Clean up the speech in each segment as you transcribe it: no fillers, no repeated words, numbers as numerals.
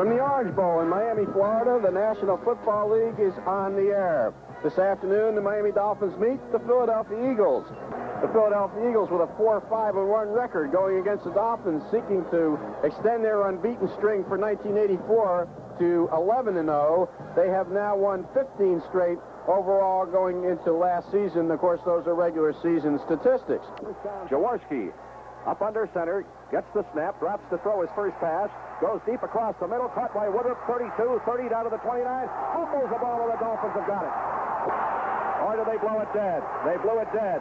From the Orange Bowl in Miami, Florida, the National Football League is on the air. This afternoon, the Miami Dolphins meet the Philadelphia Eagles. The Philadelphia Eagles with a 4-5-1 record going against the Dolphins, seeking to extend their unbeaten string for 1984 to 11-0. They have now won 15 straight overall going into last season. Of course, those are regular season statistics. Jaworski up under center, gets the snap, drops to throw his first pass, goes deep across the middle, caught by Woodruff, 32, 30 down to the 29, fumbles the ball, and the Dolphins have got it. Or do they blow it dead? They blew it dead.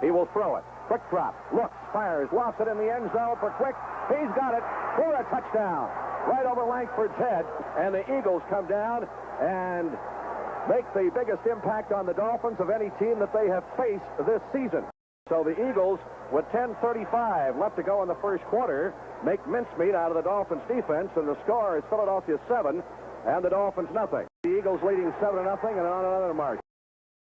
He will throw it. Quick drop, looks, fires, lofts it in the end zone for Quick. He's got it for a touchdown. Right over Langford's head, and the Eagles come down and make the biggest impact on the Dolphins of any team that they have faced this season. So the Eagles, with 10:35 left to go in the first quarter, make mincemeat out of the Dolphins defense, and the score is Philadelphia 7 and the Dolphins nothing. The Eagles leading 7-0 and on another march.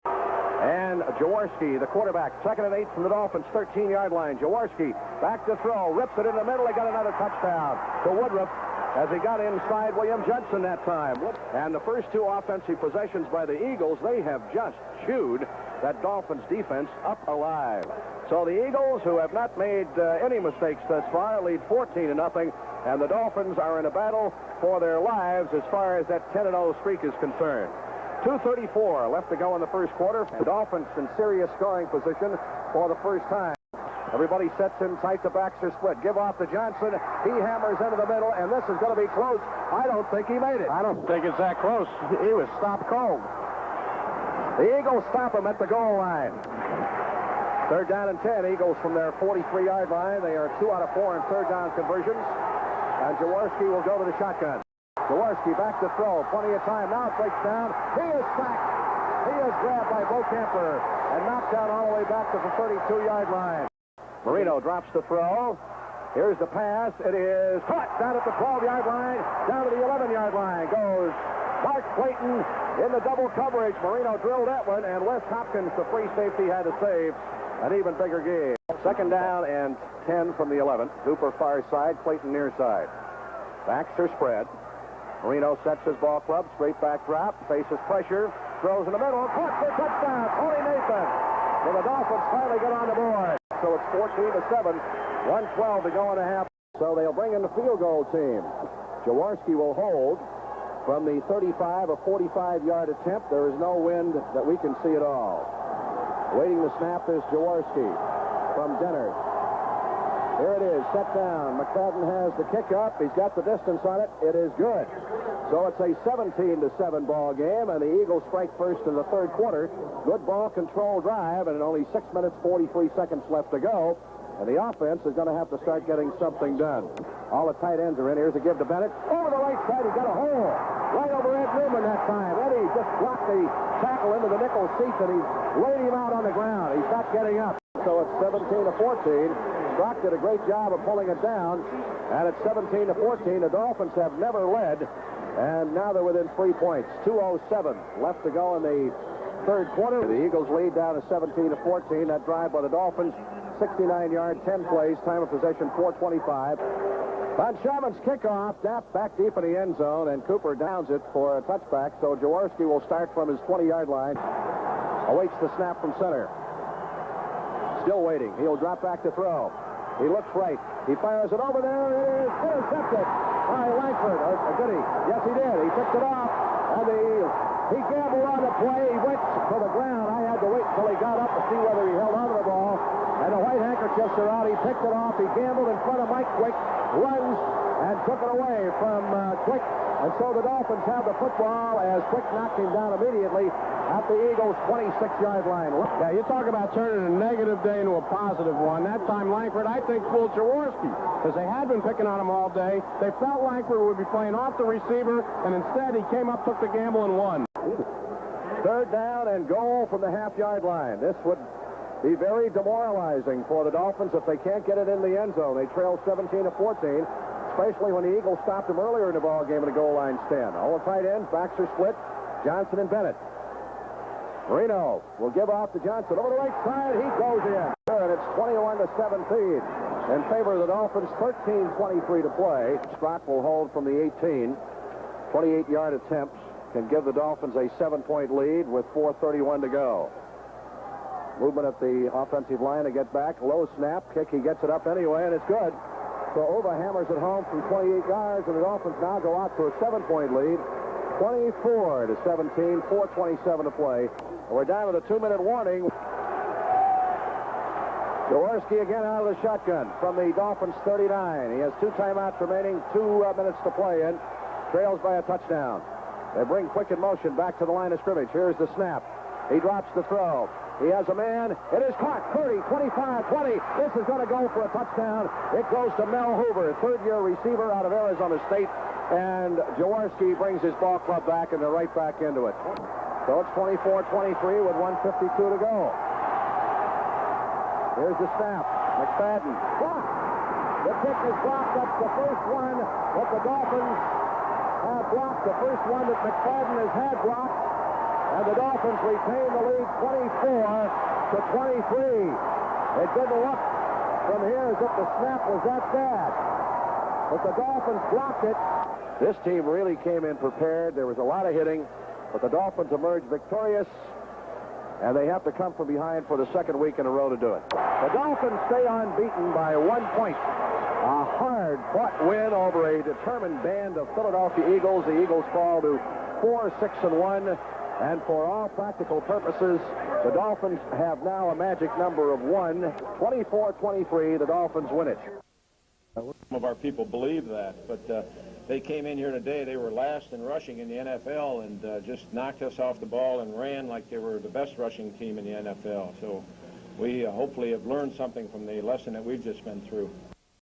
And Jaworski, the quarterback, 2nd and 8 from the Dolphins, 13-yard line. Jaworski back to throw, rips it in the middle. He got another touchdown to Woodruff as he got inside William Judson that time. And the first two offensive possessions by the Eagles, they have just chewed that Dolphins defense up alive. So the Eagles, who have not made any mistakes thus far, lead 14-0, and the Dolphins are in a battle for their lives as far as that 10-0 streak is concerned. 2:34 left to go in the first quarter. The Dolphins in serious scoring position for the first time. Everybody sets in tight. The backs are split. Give off to Johnson. He hammers into the middle, and this is going to be close. I don't think he made it. I don't think it's that close. He was stopped cold. The Eagles stop him at the goal line. 3rd down and 10. Eagles from their 43-yard line. They are 2 out of 4 in third down conversions. And Jaworski will go to the shotgun. Jaworski back to throw. Plenty of time. Now it breaks down. He is sacked. He is grabbed by Bo Camper and knocked down all the way back to the 32-yard line. Marino drops the throw. Here's the pass. It is caught down at the 12-yard line. Down to the 11-yard line goes Mark Clayton in the double coverage. Marino drilled that one, and Wes Hopkins, the free safety, had to save an even bigger game. 2nd down and 10 from the 11. Cooper far side, Clayton near side. Backs are spread. Marino sets his ball club, straight back drop, faces pressure, throws in the middle, caught for touchdown, Tony Nathan. So the Dolphins finally get on the board. So it's 14-7, 1:12 to go in a half. So they'll bring in the field goal team. Jaworski will hold from the 35 or 45-yard attempt. There is no wind that we can see at all. Waiting the snap is Jaworski from Denner. Here it is, set down. McFadden has the kick up. He's got the distance on it. It is good. So it's a 17-7 ball game, and the Eagles strike first in the third quarter. Good ball control drive, and only 6 minutes, 43 seconds left to go. And the offense is going to have to start getting something done. All the tight ends are in. Here's a give to Bennett. Over the right side, he got a hole. Right over Ed Newman that time. Eddie just blocked the tackle into the nickel seats, and he's laid him out on the ground. He's not getting up. So it's 17-14. Brock did a great job of pulling it down. And it's 17-14. The Dolphins have never led. And now they're within 3 points. 2:07 left to go in the third quarter. The Eagles lead down to 17-14. That drive by the Dolphins, 69-yard, 10 plays, time of possession 4:25. Von Sherman's kickoff, back deep in the end zone, and Cooper downs it for a touchback. So Jaworski will start from his 20-yard line. Awaits the snap from center. Still waiting. He'll drop back to throw. He looks right. He fires it over there. It is intercepted by Langford. Or did he? Yes, he did. He picked it off. And he gambled on the play. He went to the ground. I had to wait until he got up to see whether he held onto the ball. And the white handkerchiefs are out. He picked it off. He gambled in front of Mike Quick. Runs and took it away from Quick. And so the Dolphins have the football as Quick knocked him down immediately at the Eagles' 26-yard line. Yeah, you talk about turning a negative day into a positive one. That time Langford, I think, fooled Jaworski, because they had been picking on him all day. They felt Langford would be playing off the receiver, and instead he came up, took the gamble, and won. 3rd down and goal from the half-yard line. This would be very demoralizing for the Dolphins if they can't get it in the end zone. They trail 17-14. Especially when the Eagles stopped him earlier in the ball game at a goal line stand. All the tight ends, backs are split. Johnson and Bennett. Reno will give off to Johnson. Over the right side, he goes in. And it's 21-17 in favor of the Dolphins. 13:23 to play. Scott will hold from the 18. 28-yard attempts can give the Dolphins a 7-point lead with 4:31 to go. Movement at the offensive line to get back. Low snap. Kick. He gets it up anyway, and it's good. So Ova hammers it home from 28 yards, and the Dolphins now go out to a 7-point lead. 24-17. 4:27 to play. We're down to the 2-minute warning. Jaworski again out of the shotgun from the Dolphins 39. He has 2 timeouts remaining, 2 minutes to play in. Trails by a touchdown. They bring quick in motion back to the line of scrimmage. Here's the snap. He drops the throw. He has a man. It is caught. 30, 25, 20. This is going to go for a touchdown. It goes to Mel Hoover, third-year receiver out of Arizona State. And Jaworski brings his ball club back, and they're right back into it. So it's 24-23 with 1:52 to go. Here's the snap. McFadden. Blocked. The kick is blocked. That's the first one that the Dolphins have blocked. The first one that McFadden has had blocked. And the Dolphins retain the lead 24-23. It didn't look from here as if the snap was that bad. But the Dolphins blocked it. This team really came in prepared. There was a lot of hitting. But the Dolphins emerged victorious. And they have to come from behind for the second week in a row to do it. The Dolphins stay unbeaten by 1 point. A hard-fought win over a determined band of Philadelphia Eagles. The Eagles fall to 4-6-1. And for all practical purposes, the Dolphins have now a magic number of 1. 24-23, the Dolphins win it. Some of our people believe that, but they came in here today. They were last in rushing in the NFL and just knocked us off the ball and ran like they were the best rushing team in the NFL. So we hopefully have learned something from the lesson that we've just been through.